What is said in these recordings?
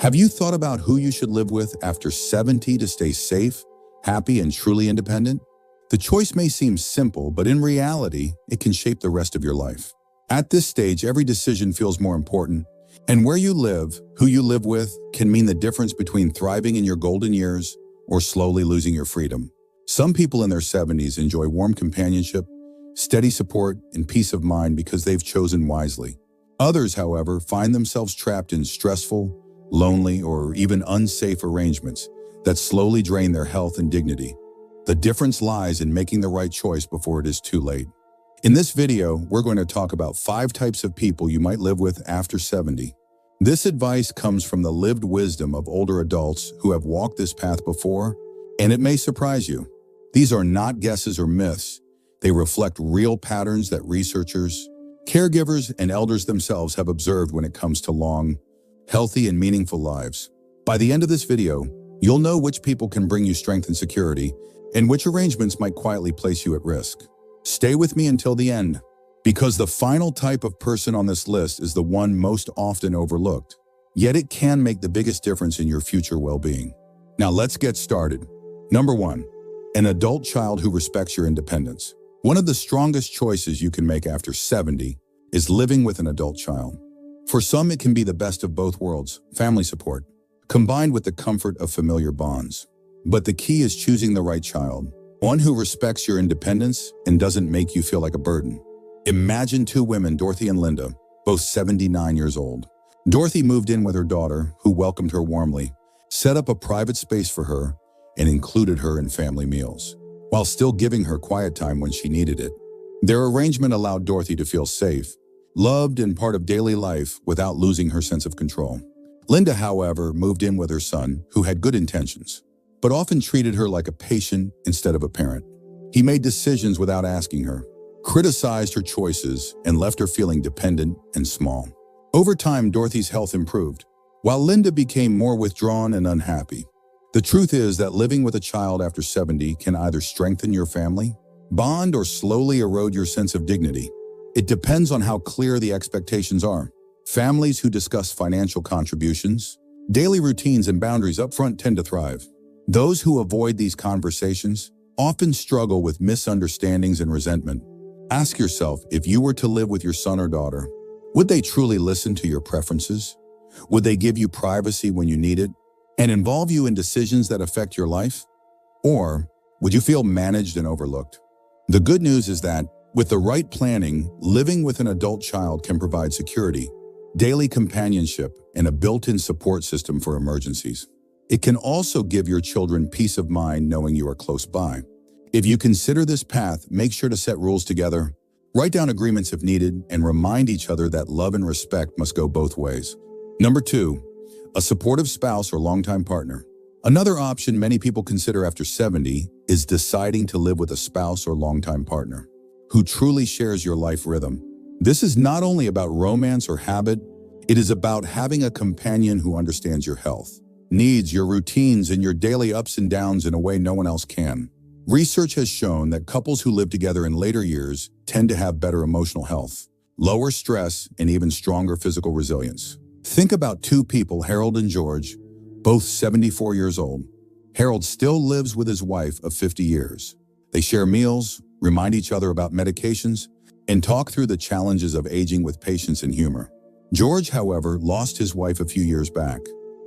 Have you thought about who you should live with after 70 to stay safe, happy, and truly independent? The choice may seem simple, but in reality, it can shape the rest of your life. At this stage, every decision feels more important, and where you live, who you live with, can mean the difference between thriving in your golden years or slowly losing your freedom. Some people in their 70s enjoy warm companionship, steady support, and peace of mind because they've chosen wisely. Others, however, find themselves trapped in stressful, lonely, or even unsafe arrangements that slowly drain their health and dignity. The difference lies in making the right choice before it is too late. In this video, we're going to talk about 5 types of people you might live with after 70. This advice comes from the lived wisdom of older adults who have walked this path before, and it may surprise you. These are not guesses or myths. They reflect real patterns that researchers, caregivers, and elders themselves have observed when it comes to long, healthy, and meaningful lives. By the end of this video, you'll know which people can bring you strength and security, and which arrangements might quietly place you at risk. Stay with me until the end, because the final type of person on this list is the one most often overlooked, yet it can make the biggest difference in your future well-being. Now let's get started. Number 1, an adult child who respects your independence. One of the strongest choices you can make after 70 is living with an adult child. For some, it can be the best of both worlds, family support, combined with the comfort of familiar bonds. But the key is choosing the right child, one who respects your independence and doesn't make you feel like a burden. Imagine 2 women, Dorothy and Linda, both 79 years old. Dorothy moved in with her daughter, who welcomed her warmly, set up a private space for her, and included her in family meals, while still giving her quiet time when she needed it. Their arrangement allowed Dorothy to feel safe, loved, and part of daily life without losing her sense of control. Linda, however, moved in with her son, who had good intentions, but often treated her like a patient instead of a parent. He made decisions without asking her, criticized her choices, and left her feeling dependent and small. Over time, Dorothy's health improved, while Linda became more withdrawn and unhappy. The truth is that living with a child after 70 can either strengthen your family bond or slowly erode your sense of dignity. It depends on how clear the expectations are. Families who discuss financial contributions, daily routines, and boundaries upfront tend to thrive. Those who avoid these conversations often struggle with misunderstandings and resentment. Ask yourself, if you were to live with your son or daughter, would they truly listen to your preferences? Would they give you privacy when you need it and involve you in decisions that affect your life? Or would you feel managed and overlooked? The good news is that with the right planning, living with an adult child can provide security, daily companionship, and a built-in support system for emergencies. It can also give your children peace of mind knowing you are close by. If you consider this path, make sure to set rules together, write down agreements if needed, and remind each other that love and respect must go both ways. Number 2, a supportive spouse or longtime partner. Another option many people consider after 70 is deciding to live with a spouse or longtime partner who truly shares your life rhythm. This is not only about romance or habit, it is about having a companion who understands your health, needs, your routines, and your daily ups and downs in a way no one else can. Research has shown that couples who live together in later years tend to have better emotional health, lower stress, and even stronger physical resilience. Think about 2 people, Harold and George, both 74 years old. Harold still lives with his wife of 50 years. They share meals, remind each other about medications, and talk through the challenges of aging with patience and humor. George, however, lost his wife a few years back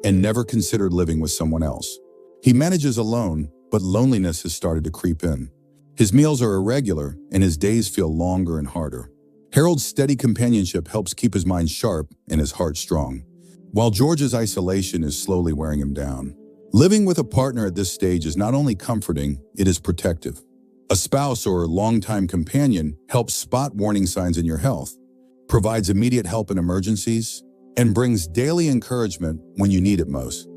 and never considered living with someone else. He manages alone, but loneliness has started to creep in. His meals are irregular, and his days feel longer and harder. Harold's steady companionship helps keep his mind sharp and his heart strong, while George's isolation is slowly wearing him down. Living with a partner at this stage is not only comforting, it is protective. A spouse or longtime companion helps spot warning signs in your health, provides immediate help in emergencies, and brings daily encouragement when you need it most.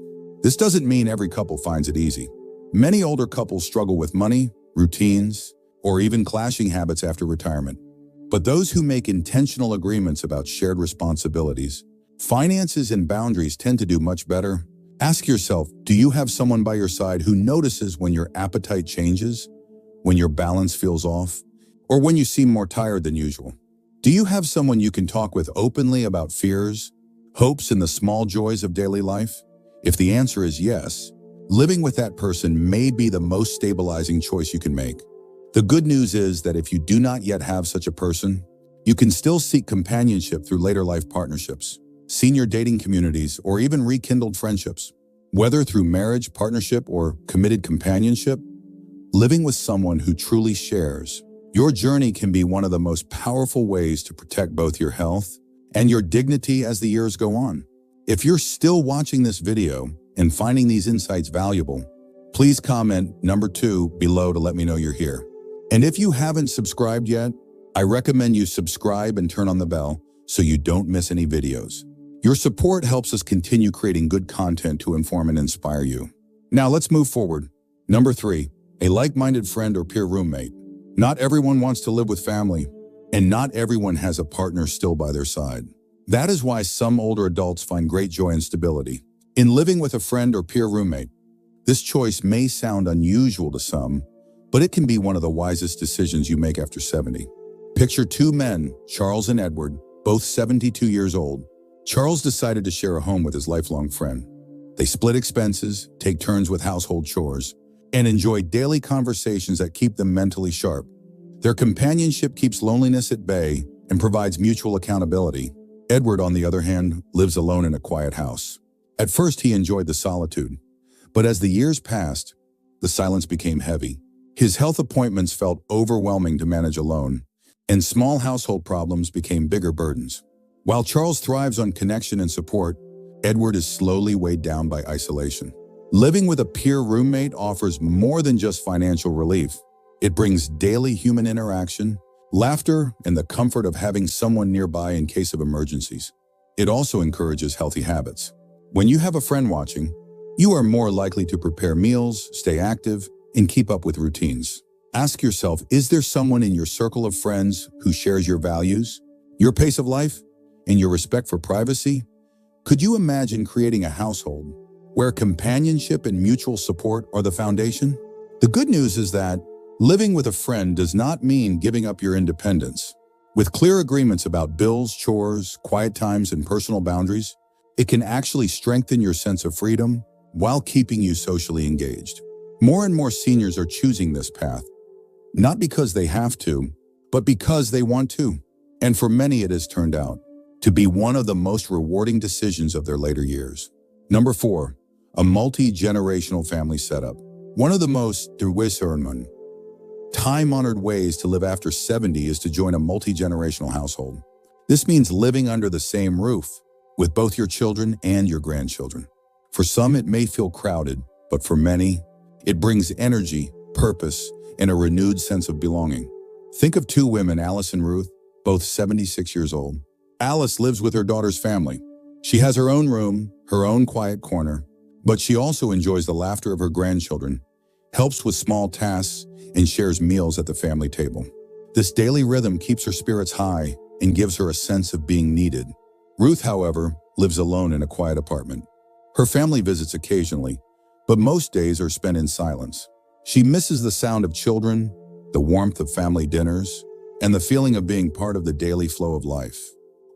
This doesn't mean every couple finds it easy. Many older couples struggle with money, routines, or even clashing habits after retirement. But those who make intentional agreements about shared responsibilities, finances, and boundaries tend to do much better. Ask yourself, do you have someone by your side who notices when your appetite changes, when your balance feels off, or when you seem more tired than usual? Do you have someone you can talk with openly about fears, hopes, and the small joys of daily life? If the answer is yes, living with that person may be the most stabilizing choice you can make. The good news is that if you do not yet have such a person, you can still seek companionship through later life partnerships, senior dating communities, or even rekindled friendships. Whether through marriage, partnership, or committed companionship, living with someone who truly shares your journey can be one of the most powerful ways to protect both your health and your dignity as the years go on. If you're still watching this video and finding these insights valuable, please comment number 2 below to let me know you're here. And if you haven't subscribed yet, I recommend you subscribe and turn on the bell so you don't miss any videos. Your support helps us continue creating good content to inform and inspire you. Now let's move forward. Number 3, a like-minded friend or peer roommate. Not everyone wants to live with family, and not everyone has a partner still by their side. That is why some older adults find great joy and stability in living with a friend or peer roommate. This choice may sound unusual to some, but it can be one of the wisest decisions you make after 70. Picture 2 men, Charles and Edward, both 72 years old. Charles decided to share a home with his lifelong friend. They split expenses, take turns with household chores, and enjoy daily conversations that keep them mentally sharp. Their companionship keeps loneliness at bay and provides mutual accountability. Edward, on the other hand, lives alone in a quiet house. At first, he enjoyed the solitude, but as the years passed, the silence became heavy. His health appointments felt overwhelming to manage alone, and small household problems became bigger burdens. While Charles thrives on connection and support, Edward is slowly weighed down by isolation. Living with a peer roommate offers more than just financial relief. It brings daily human interaction, laughter, and the comfort of having someone nearby in case of emergencies. It also encourages healthy habits. When you have a friend watching, you are more likely to prepare meals, stay active, and keep up with routines. Ask yourself, is there someone in your circle of friends who shares your values, your pace of life, and your respect for privacy? Could you imagine creating a household where companionship and mutual support are the foundation? The good news is that living with a friend does not mean giving up your independence. With clear agreements about bills, chores, quiet times, and personal boundaries, it can actually strengthen your sense of freedom while keeping you socially engaged. More and more seniors are choosing this path, not because they have to, but because they want to. And for many, it has turned out to be one of the most rewarding decisions of their later years. Number 4, a multi-generational family setup. One of the most time-honored ways to live after 70 is to join a multi-generational household. This means living under the same roof with both your children and your grandchildren. For some, it may feel crowded, but for many, it brings energy, purpose, and a renewed sense of belonging. Think of 2 women, Alice and Ruth, both 76 years old. Alice lives with her daughter's family. She has her own room, her own quiet corner, but she also enjoys the laughter of her grandchildren, helps with small tasks, and shares meals at the family table. This daily rhythm keeps her spirits high and gives her a sense of being needed. Ruth, however, lives alone in a quiet apartment. Her family visits occasionally, but most days are spent in silence. She misses the sound of children, the warmth of family dinners, and the feeling of being part of the daily flow of life.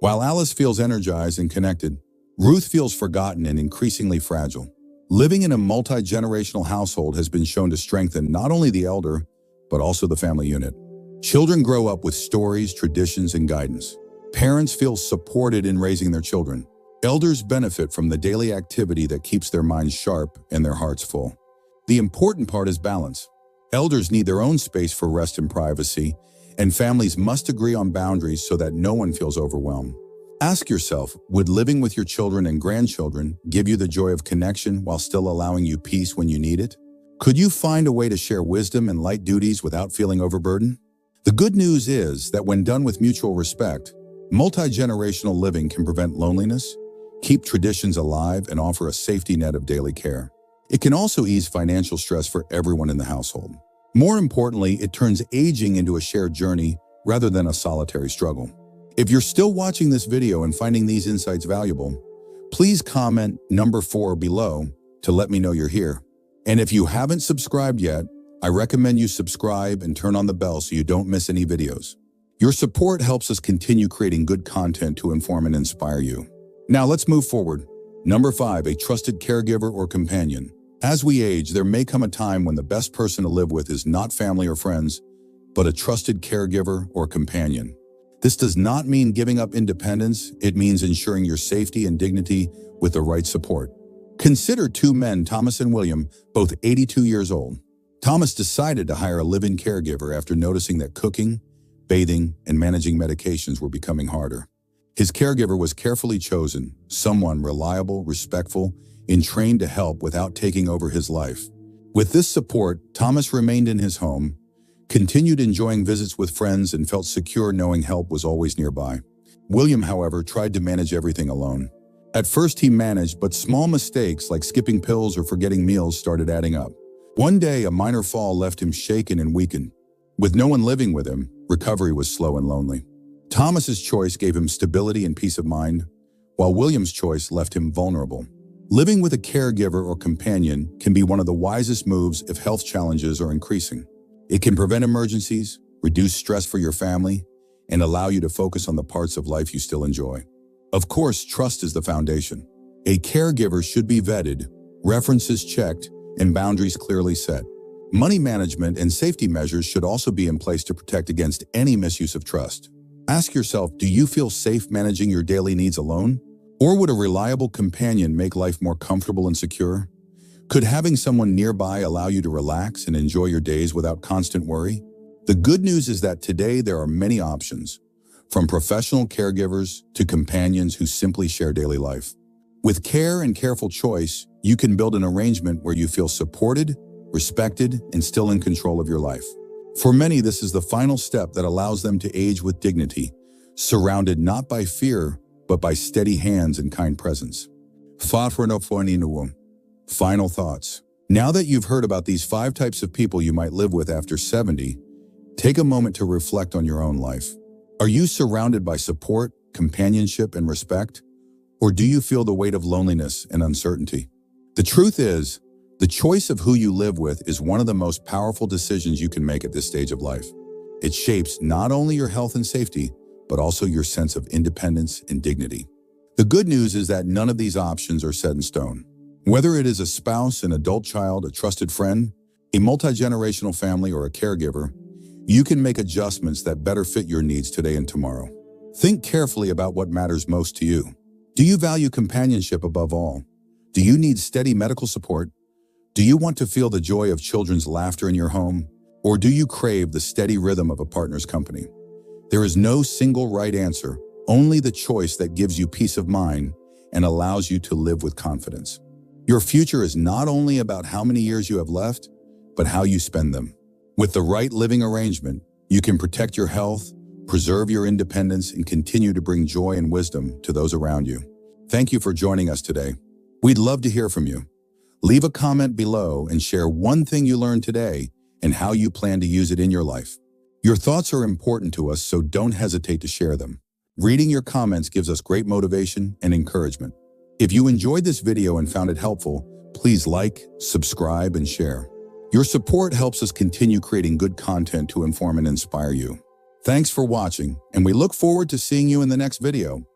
While Alice feels energized and connected, Ruth feels forgotten and increasingly fragile. Living in a multi-generational household has been shown to strengthen not only the elder, but also the family unit. Children grow up with stories, traditions, and guidance. Parents feel supported in raising their children. Elders benefit from the daily activity that keeps their minds sharp and their hearts full. The important part is balance. Elders need their own space for rest and privacy, and families must agree on boundaries so that no one feels overwhelmed. Ask yourself, would living with your children and grandchildren give you the joy of connection while still allowing you peace when you need it? Could you find a way to share wisdom and light duties without feeling overburdened? The good news is that when done with mutual respect, multi-generational living can prevent loneliness, keep traditions alive, and offer a safety net of daily care. It can also ease financial stress for everyone in the household. More importantly, it turns aging into a shared journey rather than a solitary struggle. If you're still watching this video and finding these insights valuable, please comment number 4 below to let me know you're here. And if you haven't subscribed yet, I recommend you subscribe and turn on the bell so you don't miss any videos. Your support helps us continue creating good content to inform and inspire you. Now let's move forward. Number 5, a trusted caregiver or companion. As we age, there may come a time when the best person to live with is not family or friends, but a trusted caregiver or companion. This does not mean giving up independence, it means ensuring your safety and dignity with the right support. Consider two men, Thomas and William, both 82 years old. Thomas decided to hire a live-in caregiver after noticing that cooking, bathing, and managing medications were becoming harder. His caregiver was carefully chosen, someone reliable, respectful, and trained to help without taking over his life. With this support, Thomas remained in his home, continued enjoying visits with friends, and felt secure knowing help was always nearby. William, however, tried to manage everything alone. At first he managed, but small mistakes like skipping pills or forgetting meals started adding up. One day, a minor fall left him shaken and weakened. With no one living with him, recovery was slow and lonely. Thomas's choice gave him stability and peace of mind, while William's choice left him vulnerable. Living with a caregiver or companion can be one of the wisest moves if health challenges are increasing. It can prevent emergencies, reduce stress for your family, and allow you to focus on the parts of life you still enjoy. Of course, trust is the foundation. A caregiver should be vetted, references checked, and boundaries clearly set. Money management and safety measures should also be in place to protect against any misuse of trust. Ask yourself, do you feel safe managing your daily needs alone? Or would a reliable companion make life more comfortable and secure? Could having someone nearby allow you to relax and enjoy your days without constant worry? The good news is that today there are many options, from professional caregivers to companions who simply share daily life. With care and careful choice, you can build an arrangement where you feel supported, respected, and still in control of your life. For many, this is the final step that allows them to age with dignity, surrounded not by fear, but by steady hands and kind presence. Final thoughts. Now that you've heard about these 5 types of people you might live with after 70, take a moment to reflect on your own life. Are you surrounded by support, companionship, and respect? Or do you feel the weight of loneliness and uncertainty? The truth is, the choice of who you live with is one of the most powerful decisions you can make at this stage of life. It shapes not only your health and safety, but also your sense of independence and dignity. The good news is that none of these options are set in stone. Whether it is a spouse, an adult child, a trusted friend, a multi-generational family, or a caregiver, you can make adjustments that better fit your needs today and tomorrow. Think carefully about what matters most to you. Do you value companionship above all? Do you need steady medical support? Do you want to feel the joy of children's laughter in your home? Or do you crave the steady rhythm of a partner's company? There is no single right answer, only the choice that gives you peace of mind and allows you to live with confidence. Your future is not only about how many years you have left, but how you spend them. With the right living arrangement, you can protect your health, preserve your independence, and continue to bring joy and wisdom to those around you. Thank you for joining us today. We'd love to hear from you. Leave a comment below and share one thing you learned today and how you plan to use it in your life. Your thoughts are important to us, so don't hesitate to share them. Reading your comments gives us great motivation and encouragement. If you enjoyed this video and found it helpful, please like, subscribe, and share. Your support helps us continue creating good content to inform and inspire you. Thanks for watching, and we look forward to seeing you in the next video.